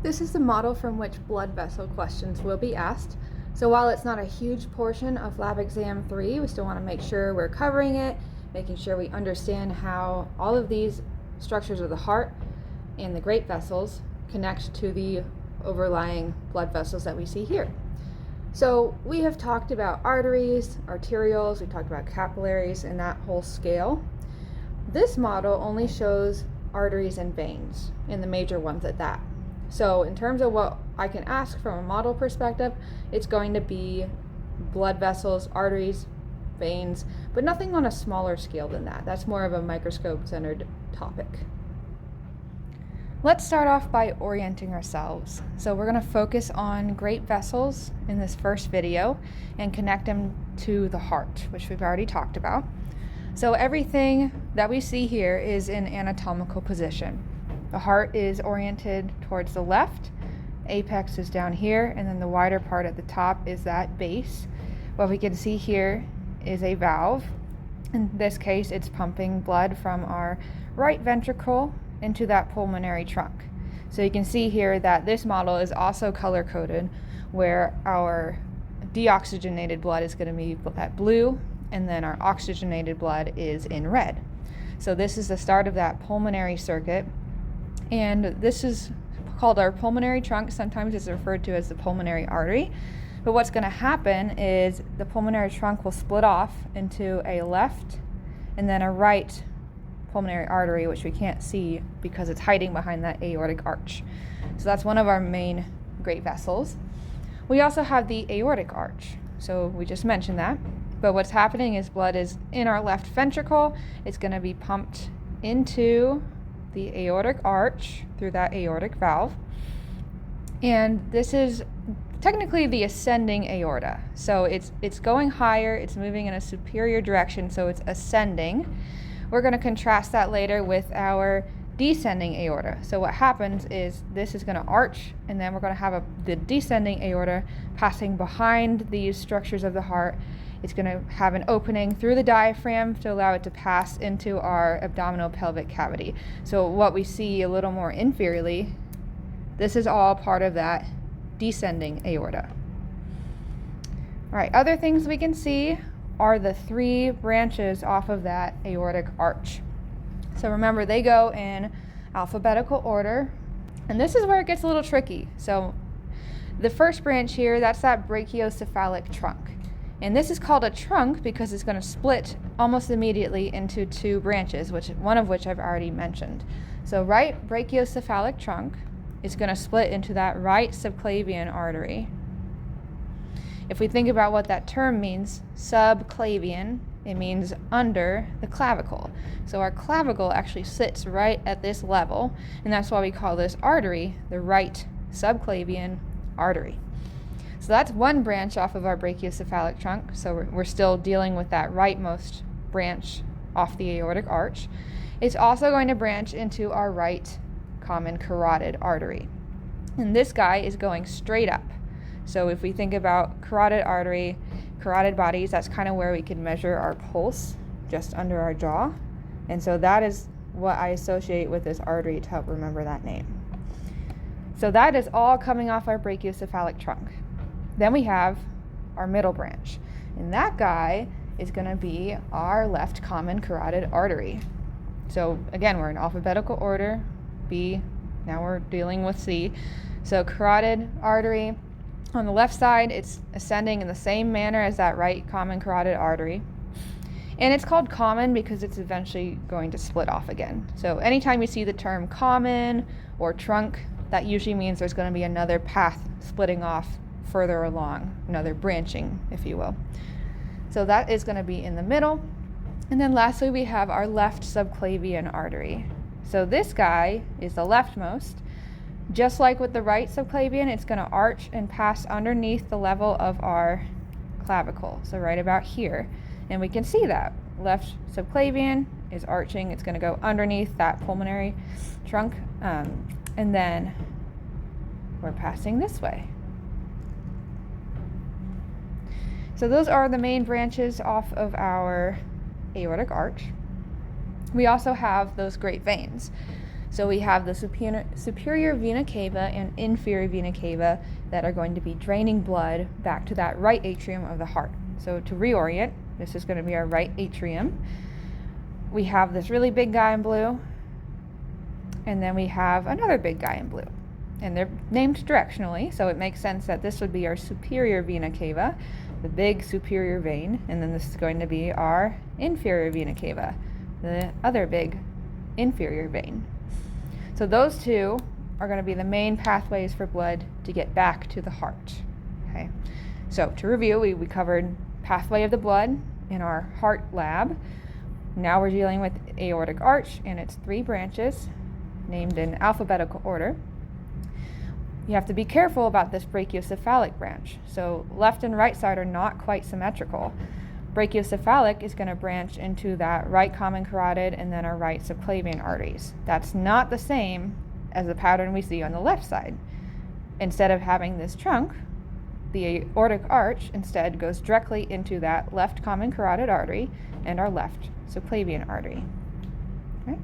This is the model from which blood vessel questions will be asked. So while it's not a huge portion of Lab Exam 3, we still want to make sure we're covering it, making sure we understand how all of these structures of the heart and the great vessels connect to the overlying blood vessels that we see here. So we have talked about arteries, arterioles, we talked about capillaries, and that whole scale. This model only shows arteries and veins, and the major ones at that. So in terms of what I can ask from a model perspective, it's going to be blood vessels, arteries, veins, but nothing on a smaller scale than that. That's more of a microscope-centered topic. Let's start off by orienting ourselves. So we're going to focus on great vessels in this first video and connect them to the heart, which we've already talked about. So everything that we see here is in anatomical position. The heart is oriented towards the left, apex is down here, and then the wider part at the top is that base. What we can see here is a valve. In this case, it's pumping blood from our right ventricle into that pulmonary trunk. So you can see here that this model is also color-coded, where our deoxygenated blood is going to be that blue, and then our oxygenated blood is in red. So this is the start of that pulmonary circuit, and this is called our pulmonary trunk. Sometimes it's referred to as the pulmonary artery. But what's going to happen is the pulmonary trunk will split off into a left and then a right pulmonary artery, which we can't see because it's hiding behind that aortic arch. So that's one of our main great vessels. We also have the aortic arch. So we just mentioned that. But what's happening is blood is in our left ventricle. It's going to be pumped into the aortic arch through that aortic valve. And this is technically the ascending aorta. So it's going higher, it's moving in a superior direction, so it's ascending. We're going to contrast that later with our descending aorta. So what happens is this is going to arch, and then we're going to have the descending aorta passing behind these structures of the heart. It's going to have an opening through the diaphragm to allow it to pass into our abdominal pelvic cavity. So what we see a little more inferiorly, this is all part of that descending aorta. All right, other things we can see are the three branches off of that aortic arch. So remember, they go in alphabetical order, and this is where it gets a little tricky. So the first branch here, that's that brachiocephalic trunk. And this is called a trunk because it's going to split almost immediately into two branches, one of which I've already mentioned. So right brachiocephalic trunk is going to split into that right subclavian artery. If we think about what that term means, subclavian, it means under the clavicle. So our clavicle actually sits right at this level, and that's why we call this artery the right subclavian artery. So that's one branch off of our brachiocephalic trunk. So we're still dealing with that rightmost branch off the aortic arch. It's also going to branch into our right common carotid artery. And this guy is going straight up. So if we think about carotid artery, carotid bodies, that's kind of where we can measure our pulse, just under our jaw. And so that is what I associate with this artery to help remember that name. So that is all coming off our brachiocephalic trunk. Then we have our middle branch, and that guy is going to be our left common carotid artery. So again, we're in alphabetical order, B, now we're dealing with C. So carotid artery, on the left side, it's ascending in the same manner as that right common carotid artery. And it's called common because it's eventually going to split off again. So anytime you see the term common or trunk, that usually means there's going to be another path splitting off further along, another branching, if you will. So that is going to be in the middle. And then lastly, we have our left subclavian artery. So this guy is the leftmost. Just like with the right subclavian, it's going to arch and pass underneath the level of our clavicle, so right about here. And we can see that left subclavian is arching. It's going to go underneath that pulmonary trunk, and then we're passing this way. So those are the main branches off of our aortic arch. We also have those great veins. So we have the superior vena cava and inferior vena cava that are going to be draining blood back to that right atrium of the heart. So to reorient, this is going to be our right atrium. We have this really big guy in blue, and then we have another big guy in blue. And they're named directionally, so it makes sense that this would be our superior vena cava, the big superior vein, and then this is going to be our inferior vena cava, the other big inferior vein. So those two are going to be the main pathways for blood to get back to the heart. Okay. So to review, we covered pathway of the blood in our heart lab. Now we're dealing with aortic arch and its 3 branches, named in alphabetical order. You have to be careful about this brachiocephalic branch. So left and right side are not quite symmetrical. Brachiocephalic is going to branch into that right common carotid and then our right subclavian arteries. That's not the same as the pattern we see on the left side. Instead of having this trunk, the aortic arch instead goes directly into that left common carotid artery and our left subclavian artery. Okay?